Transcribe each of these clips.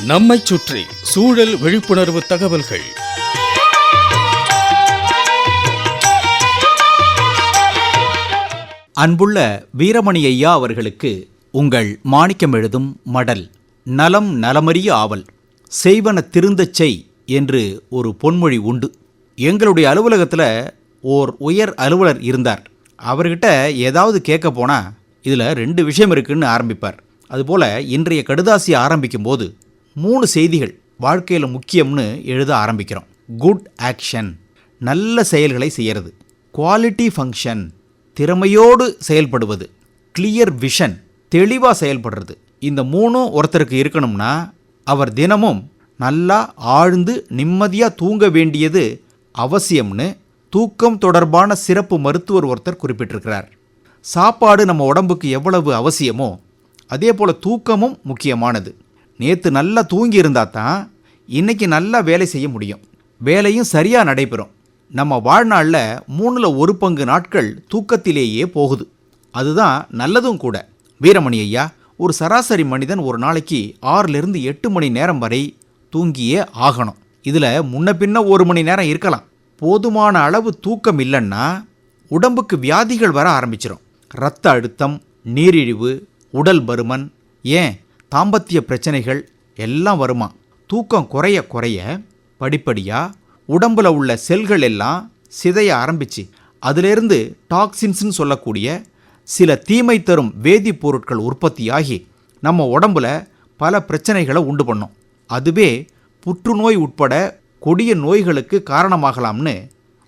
நம்மைச் சுற்றி சூழல் விழிப்புணர்வு தகவல்கள். அன்புள்ள வீரமணி ஐயா அவர்களுக்கு உங்கள் மாணிக்கம் எழுதும் மடல். நலம் நலமறிய ஆவல், செய்வன திருந்தச் செய் என்று ஒரு பொன்மொழி உண்டு. எங்களுடைய அலுவலகத்தில் ஓர் உயர் அலுவலர் இருந்தார். அவர்கிட்ட ஏதாவது கேட்க போனால் இதில் 2 விஷயம் இருக்குன்னு ஆரம்பிப்பார். அதுபோல் இன்றைய கடுதாசி ஆரம்பிக்கும் போது 3 செய்திகள் வாழ்க்கையில் முக்கியம்னு எழுத ஆரம்பிக்கிறோம். குட் ஆக்ஷன், நல்ல செயல்களை செய்கிறது. குவாலிட்டி ஃபங்க்ஷன், திறமையோடு செயல்படுவது. கிளியர் விஷன், தெளிவாக செயல்படுறது. இந்த 3 ஒருத்தருக்கு இருக்கணும்னா அவர் தினமும் நல்லா ஆழ்ந்து நிம்மதியாக தூங்க வேண்டியது அவசியம்னு தூக்கம் தொடர்பான சிறப்பு மருத்துவர் ஒருத்தர் குறிப்பிட்டிருக்கிறார். சாப்பாடு நம்ம உடம்புக்கு எவ்வளவு அவசியமோ அதே போல் தூக்கமும் முக்கியமானது. நேற்று நல்லா தூங்கி இருந்தால் தான் இன்றைக்கி நல்லா வேலை செய்ய முடியும், வேலையும் சரியாக நடைபெறும். நம்ம வாழ்நாளில் 1/3 பங்கு நாட்கள் தூக்கத்திலேயே போகுது. அதுதான் நல்லதும் கூட. வீரமணி ஐயா, ஒரு சராசரி மனிதன் ஒரு நாளைக்கு 6லிருந்து 8 மணி நேரம் வரை தூங்கியே ஆகணும். இதில் முன்ன பின்ன 1 மணி நேரம் இருக்கலாம். போதுமான அளவு தூக்கம் இல்லைன்னா உடம்புக்கு வியாதிகள் வர ஆரம்பிச்சிடும். இரத்த அழுத்தம், நீரிழிவு, உடல் பருமன், ஏன் தாம்பத்திய பிரச்சனைகள் எல்லாம் வருமா. தூக்கம் குறைய குறைய படிப்படியாக உடம்பில் உள்ள செல்கள் எல்லாம் சிதைய ஆரம்பிச்சு அதிலிருந்து டாக்ஸின்ஸ்னு சொல்லக்கூடிய சில தீமை தரும் வேதிப்பொருட்கள் உற்பத்தியாகி நம்ம உடம்புல பல பிரச்சனைகளை உண்டு பண்ணும். அதுவே புற்றுநோய் உட்பட கொடிய நோய்களுக்கு காரணமாகலாம்னு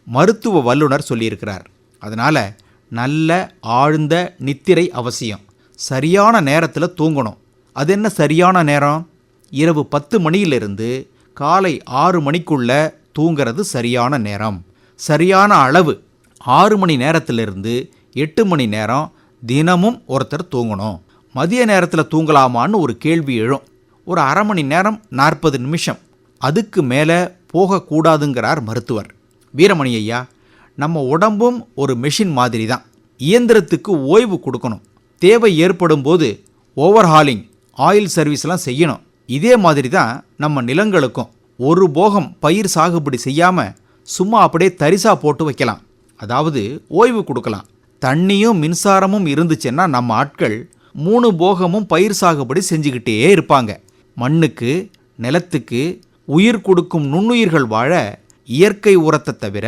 மருத்துவ வல்லுநர் சொல்லியிருக்கிறார். அதனால் நல்ல ஆழ்ந்த நித்திரை அவசியம். சரியான நேரத்தில் தூங்கணும். அது என்ன சரியான நேரம்? இரவு 10 மணியிலிருந்து காலை 6 மணிக்குள்ள தூங்கிறது சரியான நேரம். சரியான அளவு 6 மணி நேரத்திலிருந்து 8 மணி நேரம் தினமும் ஒருத்தர் தூங்கணும். மதிய நேரத்தில் தூங்கலாமான்னு ஒரு கேள்வி எழும். ஒரு அரை மணி நேரம் 40 நிமிஷம், அதுக்கு மேலே போகக்கூடாதுங்கிறார் மருத்துவர். வீரமணி ஐயா, நம்ம உடம்பும் ஒரு மெஷின் மாதிரி தான். இயந்திரத்துக்கு ஓய்வு கொடுக்கணும். தேவை ஏற்படும் போது ஓவர்ஹாலிங், ஆயில் சர்வீஸ்லாம் செய்யணும். இதே மாதிரி தான் நம்ம நிலங்களுக்கும். ஒரு போகம் பயிர் சாகுபடி செய்யாமல் சும்மா அப்படியே தரிசா போட்டு வைக்கலாம். அதாவது ஓய்வு கொடுக்கலாம். தண்ணியும் மின்சாரமும் இருந்துச்சுன்னா நம்ம ஆட்கள் 3 போகமும் பயிர் சாகுபடி செஞ்சுக்கிட்டே இருப்பாங்க. மண்ணுக்கு, நிலத்துக்கு உயிர் கொடுக்கும் நுண்ணுயிர்கள் வாழ இயற்கை உரத்தை தவிர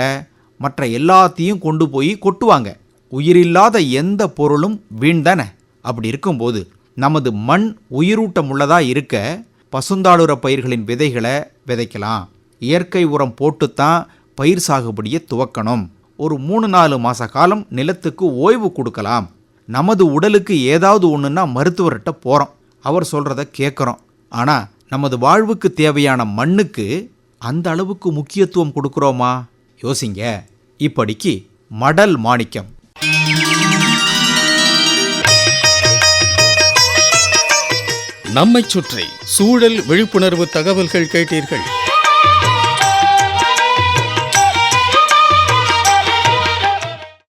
மற்ற எல்லாத்தையும் கொண்டு போய் கொட்டுவாங்க. உயிரில்லாத எந்த பொருளும் வீண் தானே. அப்படி இருக்கும்போது நமது மண் உயிரூட்டம் உள்ளதாக இருக்க பசுந்தாளுர பயிர்களின் விதைகளை விதைக்கலாம். இயற்கை உரம் போட்டுத்தான் பயிர் சாகுபடியை துவக்கணும். ஒரு 3-4 மாத காலம் நிலத்துக்கு ஓய்வு கொடுக்கலாம். நமது உடலுக்கு ஏதாவது ஒன்றுன்னா மருத்துவர்கிட்ட போகிறோம், அவர் சொல்கிறத கேட்குறோம். ஆனால் நமது வாழ்வுக்கு தேவையான மண்ணுக்கு அந்த அளவுக்கு முக்கியத்துவம் கொடுக்குறோமா? யோசிங்க. இப்படிக்கு மடல் மாணிக்கம். நம்மைச் சுற்றி சூழல் விழிப்புணர்வு தகவல்கள் கேட்டீர்கள்.